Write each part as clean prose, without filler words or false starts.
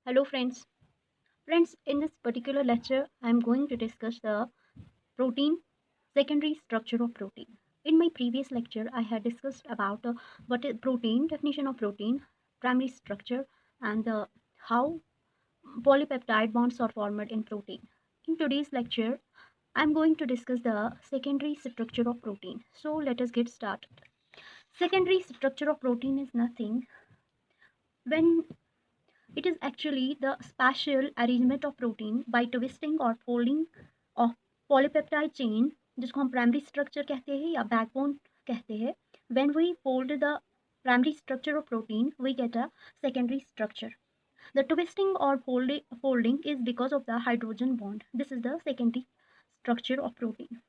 Hello friends. Friends, in this particular lecture, I am going to discuss the protein, secondary structure of protein. In my previous lecture, I had discussed about what is protein, definition of protein, primary structure, and how polypeptide bonds are formed in protein. In today's lecture, I am going to discuss the secondary structure of protein. So let us get started. Secondary structure of protein is nothing when it is actually the spatial arrangement of protein by twisting or folding of polypeptide chain जिसको हम primary structure कहते हैं या backbone कहते हैं. When we fold the primary structure of protein, we get a secondary structure. The twisting or folding is because of the hydrogen bond. This is the secondary structure of protein.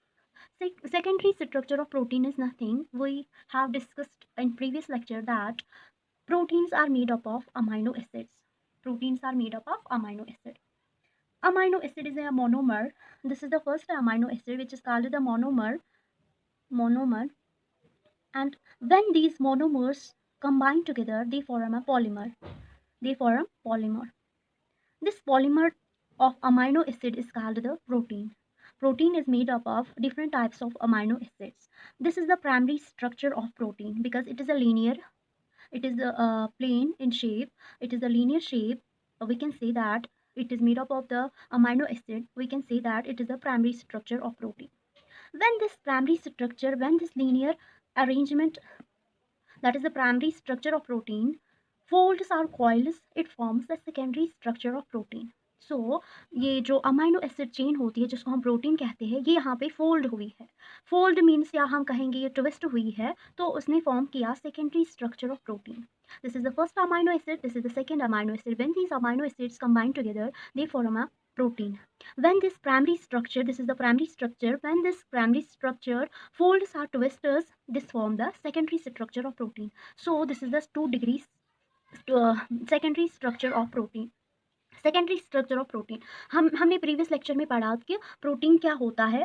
Secondary structure of protein is nothing. We have discussed in previous lecture that proteins are made up of amino acids. Proteins are made up of amino acid. Amino acid is a monomer. This is the first amino acid which is called the monomer. And when these monomers combine together, they form a polymer. This polymer of amino acid is called the protein. Protein is made up of different types of amino acids. This is the primary structure of protein because it is a linear. It is a plane in shape. It is a linear shape. We can say that it is made up of the amino acid. We can say that it is the primary structure of protein. When this linear arrangement, that is the primary structure of protein, folds or coils, it forms the secondary structure of protein. So ये जो amino acid chain होती है जिसको हम protein कहते हैं, ये यहाँ पे फोल्ड हुई है. फोल्ड मीन्स या हम कहेंगे ये ट्विस्ट हुई है, तो उसने फॉर्म किया secondary structure of protein. This is the first amino acid, this is the second amino acid. When these amino acids combine together, they form a protein. When this primary structure, this is the primary structure, when this primary structure folds or twists, this form the secondary structure of protein. So this is the 2 degrees secondary structure of protein. Secondary structure of protein. हमने previous lecture में पढ़ा कि protein क्या होता है.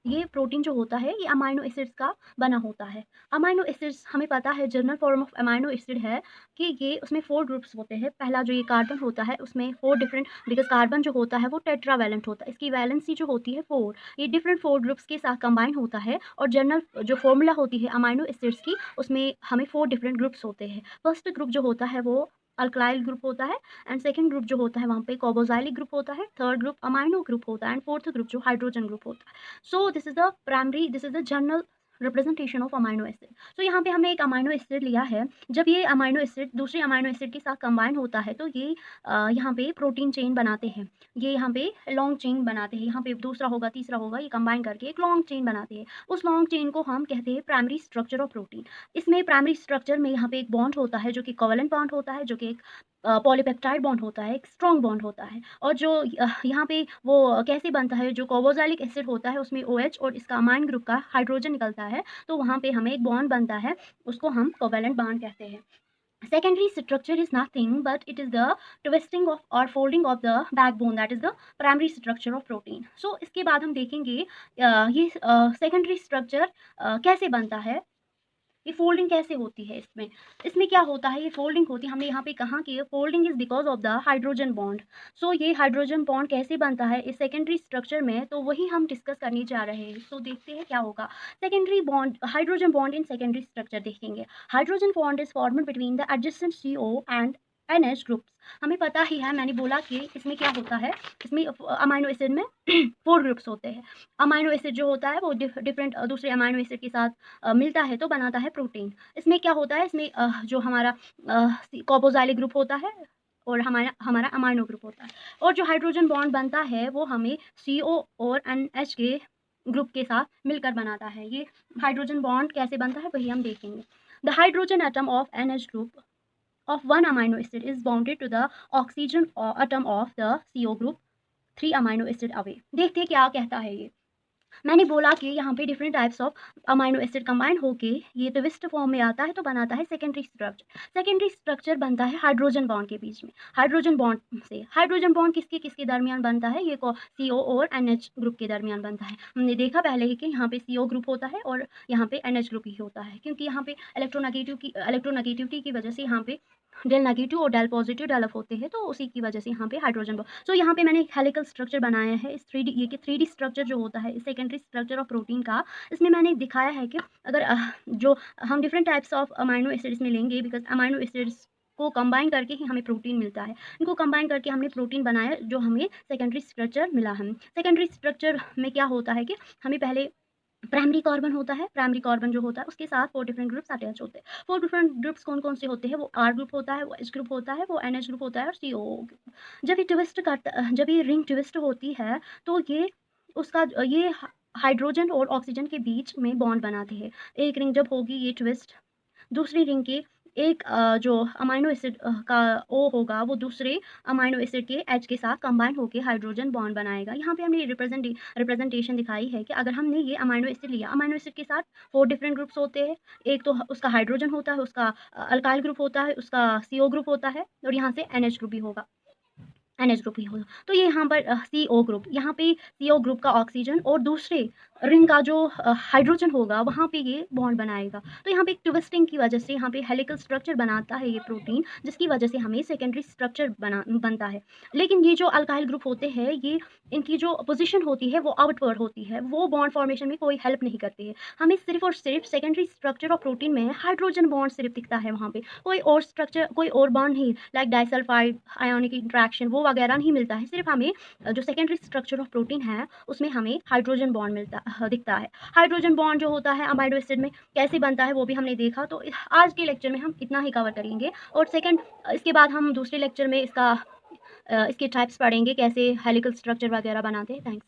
ये protein जो होता है ये अमाइनो एसिड्स का बना होता है. अमाइनो एसिड्स हमें पता है general form of amino acid है कि ये उसमें 4 ग्रुप्स होते हैं. पहला जो ये कार्बन होता है उसमें 4 डिफरेंट, बिकॉज कार्बन जो होता है वो टेट्रावैलेंट होता है, इसकी वैलेंसी जो होती है 4, ये डिफरेंट 4 ग्रुप्स के साथ कंबाइन होता है. और जनरल जो फॉर्मूला होती है अमाइनो एसिड्स की, उसमें हमें 4 डिफरेंट ग्रुप्स होते हैं. फर्स्ट ग्रुप जो होता है वो अल्कलाइल ग्रुप होता है, एंड सेकंड ग्रुप जो होता है वहाँ पे कार्बोक्सिलिक ग्रुप होता है, थर्ड ग्रुप अमाइनो ग्रुप होता है, एंड फोर्थ ग्रुप जो हाइड्रोजन ग्रुप होता है. So this is the general representation of amino acid. तो यहाँ पे हमने एक अमाइनो एसिड लिया है. जब ये अमाइनो एसिड दूसरे अमाइनो एसिड के साथ कंबाइन होता है तो ये यहाँ पे प्रोटीन चेन बनाते हैं. ये यहाँ पे लॉन्ग चेन बनाते हैं. यहाँ पे दूसरा होगा, तीसरा होगा, ये कंबाइन करके एक लॉन्ग चेन बनाते हैं. उस लॉन्ग चेन को हम कहते हैं प्राइमरी स्ट्रक्चर ऑफ प्रोटीन. इसमें प्राइमरी स्ट्रक्चर में यहाँ पे एक बॉन्ड होता है जो कि कोवेलेंट बॉन्ड होता है, जो कि एक पॉलीपेप्टाइड बॉन्ड होता है, एक स्ट्रॉन्ग बॉन्ड होता है. और जो यहाँ पे वो कैसे बनता है, जो कार्बोक्सिलिक एसिड होता है उसमें OH और इसका अमाइन ग्रुप का हाइड्रोजन निकलता है, तो वहाँ पे हमें एक बॉन्ड बनता है, उसको हम कोवेलेंट बॉन्ड कहते हैं. Secondary structure is nothing but it is the twisting of or folding of the backbone, that is the primary structure of protein. So इसके बाद हम देखेंगे ये secondary structure कैसे बनता है, ये फोल्डिंग कैसे होती है. इसमें क्या होता है, ये फोल्डिंग होती है. हमने यहाँ पे कहा कि folding is because of the hydrogen bond. So ये हाइड्रोजन बॉन्ड कैसे बनता है इस सेकेंडरी स्ट्रक्चर में, तो वही हम डिस्कस करने जा रहे हैं. सो देखते हैं क्या होगा. Secondary bond, hydrogen bond in secondary structure देखेंगे. Hydrogen bond is formed between the adjacent CO and NH groups. हमें पता ही है, मैंने बोला कि इसमें क्या होता है, इसमें अमाइनो एसिड में 4 ग्रुप्स होते हैं. अमाइनो एसिड जो होता है वो डिफरेंट दूसरे अमाइनो एसिड के साथ मिलता है तो बनाता है प्रोटीन. इसमें क्या होता है, इसमें जो हमारा कार्बोक्सिलिक ग्रुप होता है और हमारा अमाइनो ग्रुप होता है. और जो हाइड्रोजन बॉन्ड बनता है वो हमें CO और NH के ग्रुप के साथ मिलकर बनाता है. ये हाइड्रोजन बॉन्ड कैसे बनता है वही हम देखेंगे. The hydrogen atom of NH group of one amino acid is bounded to the oxygen atom of the CO group 3 amino acid away. देखते हैं क्या कहता है ये. मैंने बोला कि यहाँ पे different types of amino acid combine होके ये ट्विस्ट फॉर्म में आता है तो बनाता है सेकेंडरी स्ट्रक्चर. सेकेंडरी स्ट्रक्चर बनता है हाइड्रोजन बॉन्ड के बीच में. हाइड्रोजन बॉन्ड से हाइड्रोजन बॉन्ड किसके किसके दरमियान बनता है, ये CO और NH ग्रुप के दरमियान बनता है. हमने देखा पहले ही कि यहाँ पे CO ग्रुप होता है और यहाँ पे NH ग्रुप ही होता है, क्योंकि यहाँ पे इलेक्ट्रोनेगेटिविटी की वजह से यहाँ पे डेल नेगेटिव और डेल पॉजिटिव डेवलप होते हैं, तो उसी की वजह से यहाँ पे हाइड्रोजन बॉन्ड। सो यहाँ पे मैंने एक हेलिकल स्ट्रक्चर बनाया है इस 3D, ये कि 3D स्ट्रक्चर जो होता है सेकेंडरी स्ट्रक्चर ऑफ प्रोटीन का, इसमें मैंने दिखाया है कि अगर जो हम different types of amino acids में लेंगे, बिकॉज अमाइनो एसिड्स को कंबाइन करके ही हमें प्रोटीन मिलता है, इनको कंबाइन करके हमने प्रोटीन बनाया जो हमें सेकेंडरी स्ट्रक्चर मिला। हम सेकेंडरी स्ट्रक्चर में क्या होता है कि हमें पहले प्राइमरी कार्बन होता है, प्राइमरी कार्बन जो होता है उसके साथ 4 डिफरेंट ग्रुप्स अटैच होते हैं। 4 डिफरेंट ग्रुप्स कौन कौन से होते हैं? वो आर ग्रुप होता है, वो एच ग्रुप होता है, वो एनएच ग्रुप होता है और सीओ ग्रुप। जब ये रिंग ट्विस्ट होती है तो ये उसका ये हाइड्रोजन और ऑक्सीजन के बीच में बॉन्ड बनाते हैं। एक रिंग जब होगी ये ट्विस्ट, दूसरी रिंग के एक जो अमाइनो एसिड का ओ होगा वो दूसरे अमाइनो एसिड के एच के साथ कंबाइन होकर हाइड्रोजन बॉन्ड बनाएगा। यहाँ पे हमने रिप्रेजेंटेशन दिखाई है कि अगर हमने ये अमाइनो एसिड लिया, अमाइनो एसिड के साथ 4 डिफरेंट ग्रुप्स होते हैं। एक तो उसका हाइड्रोजन होता है, उसका अल्काइल ग्रुप होता है, उसका सीओ ग्रुप होता है और यहाँ से एनएच ग्रुप भी होगा, एनएच ग्रुप ही होगा। तो ये यहाँ पर सीओ ग्रुप, यहाँ पे सीओ ग्रुप का ऑक्सीजन और दूसरे रिंग का जो हाइड्रोजन होगा वहाँ पे ये बॉन्ड बनाएगा। तो यहाँ पे एक ट्विस्टिंग की वजह से यहाँ पे हेलिकल स्ट्रक्चर बनाता है ये प्रोटीन, जिसकी वजह से हमें सेकेंडरी स्ट्रक्चर बनता है। लेकिन ये जो अल्काइल ग्रुप होते हैं, ये इनकी जो पोजिशन होती है वो आउटवर्ड होती है, वो बॉन्ड फॉर्मेशन में कोई हेल्प नहीं करती है। हमें सिर्फ और सिर्फ सेकेंडरी स्ट्रक्चर ऑफ प्रोटीन में हाइड्रोजन बॉन्ड सिर्फ दिखता है, वहाँ पे कोई और स्ट्रक्चर, कोई और बॉन्ड नहीं, लाइक डाइसल्फाइड आयोनिक इंट्रैक्शन वो वगैरह नहीं मिलता है। सिर्फ हमें जो सेकेंडरी स्ट्रक्चर ऑफ प्रोटीन है उसमें हमें हाइड्रोजन बॉन्ड दिखता है। हाइड्रोजन बॉन्ड जो होता है अमाइनो एसिड में कैसे बनता है वो भी हमने देखा। तो आज के लेक्चर में हम इतना ही कवर करेंगे और इसके बाद हम दूसरे लेक्चर में इसके टाइप्स पढ़ेंगे, कैसे हेलिकल स्ट्रक्चर वगैरह बनाते हैं। Thanks.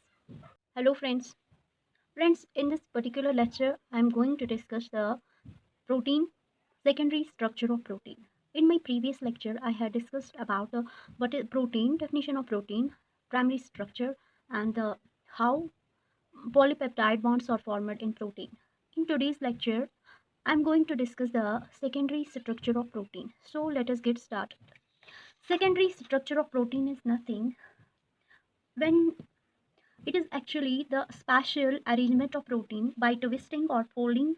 Hello friends, in this particular lecture I am going to discuss the protein secondary structure of protein. In my previous lecture I had discussed about what is protein, definition of protein, primary structure, and how polypeptide bonds are formed in protein. In today's lecture I am going to discuss the secondary structure of protein. So let us get started. Secondary structure of protein is nothing when it is actually the spatial arrangement of protein by twisting or folding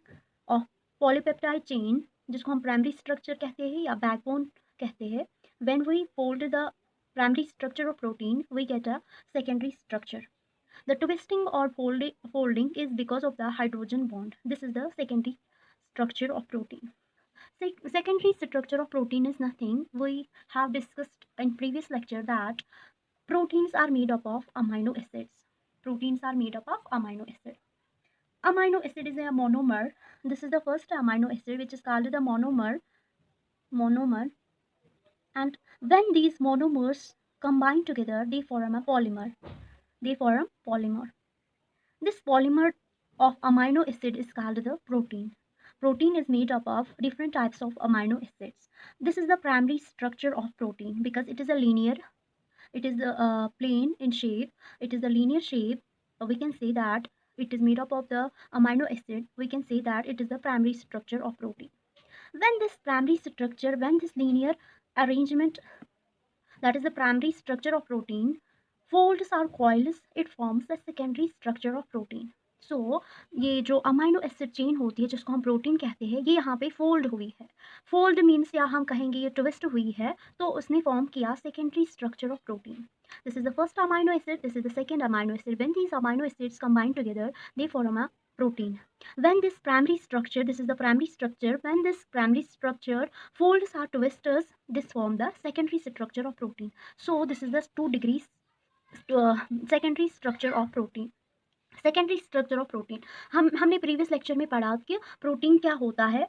of polypeptide chain, जिसको हम primary structure कहते हैं या backbone कहते हैं. When we fold the primary structure of protein, we get a secondary structure. The twisting or folding is because of the hydrogen bond. This is the secondary structure of protein. Secondary structure of protein is nothing. We have discussed in previous lecture that proteins are made up of amino acids. Proteins are made up of amino acid. Amino acid is a monomer. This is the first amino acid which is called the monomer. And when these monomers combine together, they form a polymer. This polymer of amino acid is called the protein. Protein is made up of different types of amino acids. This is the primary structure of protein because it is a linear. It is plane in shape. It is a linear shape. We can say that it is made up of the amino acid. We can say that it is the primary structure of protein. When this linear arrangement, that is the primary structure of protein, folds or coils, it forms the secondary structure of protein. So ये जो amino acid chain होती है जिसको हम protein कहते हैं, ये यहाँ पे फोल्ड हुई है. फोल्ड मीन्स या हम कहेंगे ये ट्विस्ट हुई है, तो उसने फॉर्म किया secondary structure of protein. This is the first amino acid, this is the second amino acid. When these amino acids combine together, they form a protein. When this primary structure, this is the primary structure, when this primary structure folds or twists, this form the secondary structure of protein. So this is the 2 degrees secondary structure of protein. Secondary structure of protein हमने previous lecture में पढ़ा कि protein क्या होता है.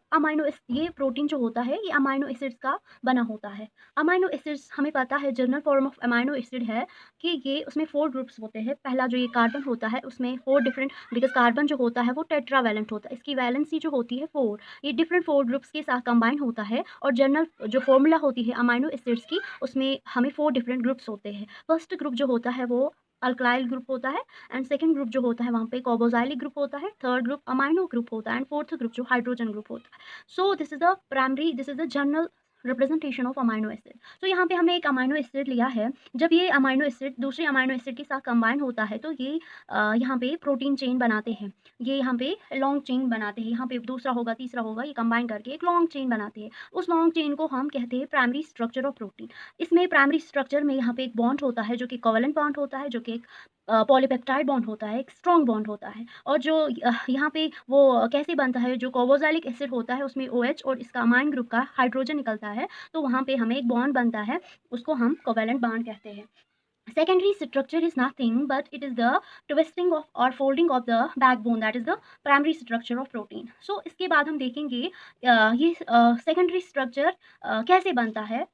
ये protein जो होता है ये अमाइनो एसिड्स का बना होता है. अमाइनो एसिड्स हमें पता है general form of amino acid है कि ये उसमें 4 ग्रुप्स होते हैं. पहला जो ये कार्बन होता है उसमें 4 डिफरेंट, बिकॉज कार्बन जो होता है वो टेट्रावैलेंट होता है, इसकी वैलेंसी जो होती है 4, ये डिफरेंट 4 ग्रुप्स के साथ कंबाइन होता है. और जनरल जो फॉर्मूला होती है अमाइनो एसिड्स की, उसमें हमें 4 डिफरेंट ग्रुप्स होते हैं. फर्स्ट ग्रुप जो होता है वो अल्काइल ग्रुप होता है एंड सेकंड ग्रुप जो होता है वहाँ पे कार्बोक्सिलिक ग्रुप होता है, थर्ड ग्रुप अमाइनो ग्रुप होता है एंड फोर्थ ग्रुप जो हाइड्रोजन ग्रुप होता है. So this is the general representation of amino acid. तो यहाँ पे हमने एक अमाइनो एसिड लिया है। जब ये अमाइनो एसिड दूसरे अमाइनो एसिड के साथ कंबाइन होता है तो ये यहाँ पे प्रोटीन चेन बनाते हैं। ये यहाँ पे लॉन्ग चेन बनाते हैं। यहाँ पे दूसरा होगा, तीसरा होगा, ये कंबाइन करके एक लॉन्ग चेन बनाते हैं। उस लॉन्ग चेन को हम कहते हैं प्राइमरी स्ट्रक्चर ऑफ प्रोटीन। इसमें प्राइमरी स्ट्रक्चर में यहाँ पे एक बॉन्ड होता है जो कि कोवेलेंट बॉन्ड होता है, जो कि एक पॉलीपेप्टाइड बॉन्ड होता है, एक स्ट्रॉन्ग बॉन्ड होता है। और जो यहाँ पे वो कैसे बनता है, जो कार्बोक्सिलिक एसिड होता है उसमें OH और इसका अमाइन ग्रुप का हाइड्रोजन निकलता है, तो वहाँ पे हमें एक बॉन्ड बनता है, उसको हम कोवेलेंट बॉन्ड कहते हैं। Secondary structure is nothing but it is the twisting of or folding of the backbone, that is the primary structure of protein. So इसके बाद हम देखेंगे ये secondary structure कैसे बनता है,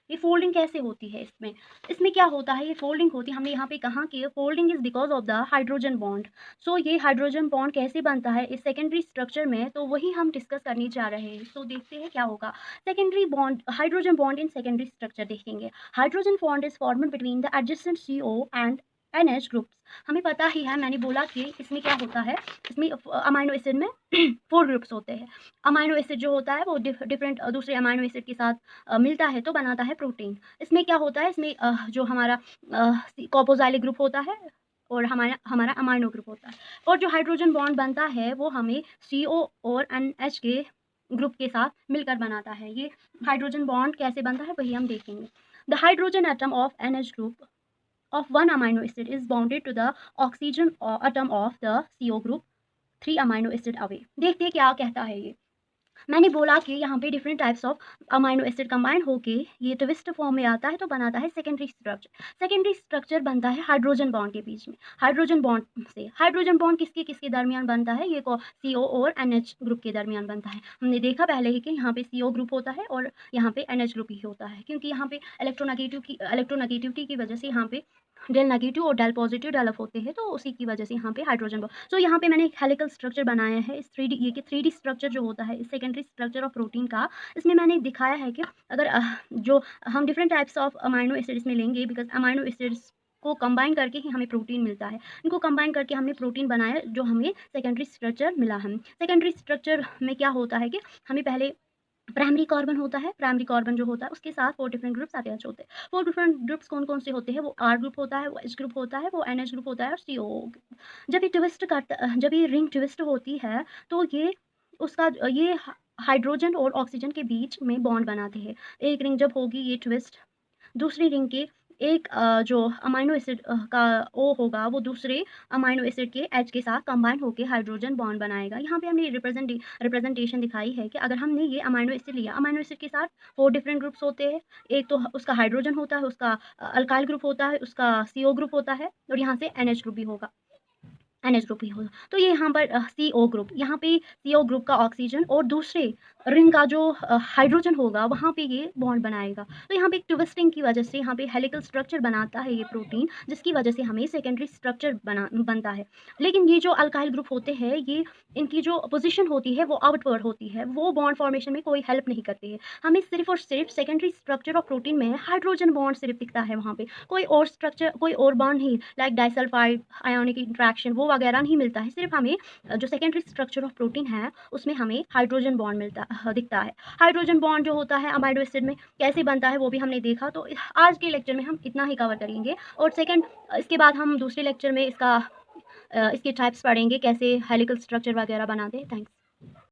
ये फोल्डिंग कैसे होती है। इसमें इसमें क्या होता है, ये फोल्डिंग होती है, हमने यहाँ पे कहा कि folding is because of the hydrogen bond. So ये हाइड्रोजन बॉन्ड कैसे बनता है इस सेकेंडरी स्ट्रक्चर में, तो वही हम डिस्कस करने जा रहे हैं। सो देखते हैं क्या होगा। Secondary bond, hydrogen bond in secondary structure देखेंगे। Hydrogen bond is formed between the adjacent CO and NH groups. हमें पता ही है, मैंने बोला कि इसमें क्या होता है, इसमें अमाइनो एसिड में 4 ग्रुप्स होते हैं। अमाइनो एसिड जो होता है वो डिफरेंट दूसरे अमाइनो एसिड के साथ मिलता है तो बनाता है प्रोटीन। इसमें क्या होता है, इसमें जो हमारा कार्बोक्सिलिक ग्रुप होता है और हमारा हमारा अमाइनो ग्रुप होता है। और जो हाइड्रोजन बॉन्ड बनता है वो हमें CO और NH के ग्रुप के साथ मिलकर बनाता है। ये हाइड्रोजन बॉन्ड कैसे बनता है वही हम देखेंगे। The hydrogen atom of NH group of one amino acid is bounded to the oxygen atom of the CO group 3 amino acid away। देखते हैं क्या कहता है ये। मैंने बोला कि यहाँ पे different types of amino acid combine होके ये ट्विस्ट फॉर्म में आता है तो बनाता है सेकेंडरी स्ट्रक्चर। सेकेंडरी स्ट्रक्चर बनता है हाइड्रोजन बॉन्ड के बीच में। हाइड्रोजन बॉन्ड से हाइड्रोजन बॉन्ड किसके किसके दरमियान बनता है, ये CO और NH ग्रुप के दरमियान बनता है। हमने देखा पहले ही कि यहाँ पे CO ग्रुप होता है और यहाँ पे NH ग्रुप ही होता है, क्योंकि यहाँ पे इलेक्ट्रोनेगेटिविटी की वजह से यहाँ पे डेल नेगेटिव और डेल पॉजिटिव डेवलप होते हैं, तो उसी की वजह से यहाँ पे हाइड्रोजन बॉन्ड। सो यहाँ पे मैंने एक हेलिकल स्ट्रक्चर बनाया है इस 3D, ये कि 3D स्ट्रक्चर जो होता है इस सेकेंडरी स्ट्रक्चर ऑफ प्रोटीन का। इसमें मैंने दिखाया है कि अगर जो हम different types of amino acid इसमें लेंगे, बिकॉज अमाइनो एसिड्स को कंबाइन करके ही हमें प्रोटीन मिलता है। इनको कंबाइन करके हमने प्रोटीन बनाया जो हमें सेकेंडरी स्ट्रक्चर मिला है। सेकेंडरी स्ट्रक्चर में क्या होता है कि हमें पहले प्राइमरी कार्बन होता है, प्राइमरी कार्बन जो होता है उसके साथ 4 डिफरेंट ग्रुप्स अटैच होते हैं। 4 डिफरेंट ग्रुप्स कौन कौन से होते हैं, वो R ग्रुप होता है, वो H ग्रुप होता है, वो NH ग्रुप होता है और CO। जब ये ट्विस्ट करता, जब ये रिंग ट्विस्ट होती है तो ये उसका ये हाइड्रोजन और ऑक्सीजन के बीच में बॉन्ड बनाते हैं। एक रिंग जब होगी ये ट्विस्ट, दूसरी रिंग के एक जो अमाइनो एसिड का O होगा वो दूसरे अमाइनो एसिड के H के साथ कंबाइन होकर हाइड्रोजन बॉन्ड बनाएगा। यहाँ पे हमने रिप्रेजेंटेशन दिखाई है कि अगर हमने ये अमाइनो एसिड लिया, अमाइनो एसिड के साथ 4 डिफरेंट ग्रुप्स होते हैं। एक तो उसका हाइड्रोजन होता है, उसका अल्काइल ग्रुप होता है, उसका CO ग्रुप होता है और यहाँ से NH ग्रुप भी होगा, NH ग्रुप ही होगा। तो ये यहाँ पर CO ग्रुप, यहाँ पे CO ग्रुप का ऑक्सीजन और दूसरे रिंग का जो हाइड्रोजन होगा वहाँ पे ये बॉन्ड बनाएगा। तो यहाँ पे एक ट्विस्टिंग की वजह से यहाँ पे हेलिकल स्ट्रक्चर बनाता है ये प्रोटीन, जिसकी वजह से हमें सेकेंडरी स्ट्रक्चर बनता है। लेकिन ये जो अल्काइल ग्रुप होते हैं, ये इनकी जो पोजिशन होती है वो आउटवर्ड होती है, वो बॉन्ड फॉर्मेशन में कोई हेल्प नहीं करती है। हमें सिर्फ और सिर्फ सेकेंडरी स्ट्रक्चर ऑफ प्रोटीन में हाइड्रोजन बॉन्ड सिर्फ दिखता है, वहाँ पे कोई और स्ट्रक्चर, कोई और बॉन्ड नहीं, लाइक डाइसल्फाइड आयोनिक इंट्रैक्शन वो वगैरह नहीं मिलता है। सिर्फ हमें जो सेकेंडरी स्ट्रक्चर ऑफ प्रोटीन है उसमें हमें हाइड्रोजन बॉन्ड दिखता है। हाइड्रोजन बॉन्ड जो होता है अमाइनो एसिड में कैसे बनता है वो भी हमने देखा। तो आज के लेक्चर में हम इतना ही कवर करेंगे और इसके बाद हम दूसरे लेक्चर में इसके टाइप्स पढ़ेंगे, कैसे हेलिकल स्ट्रक्चर वगैरह बनाते हैं। थैंक्स।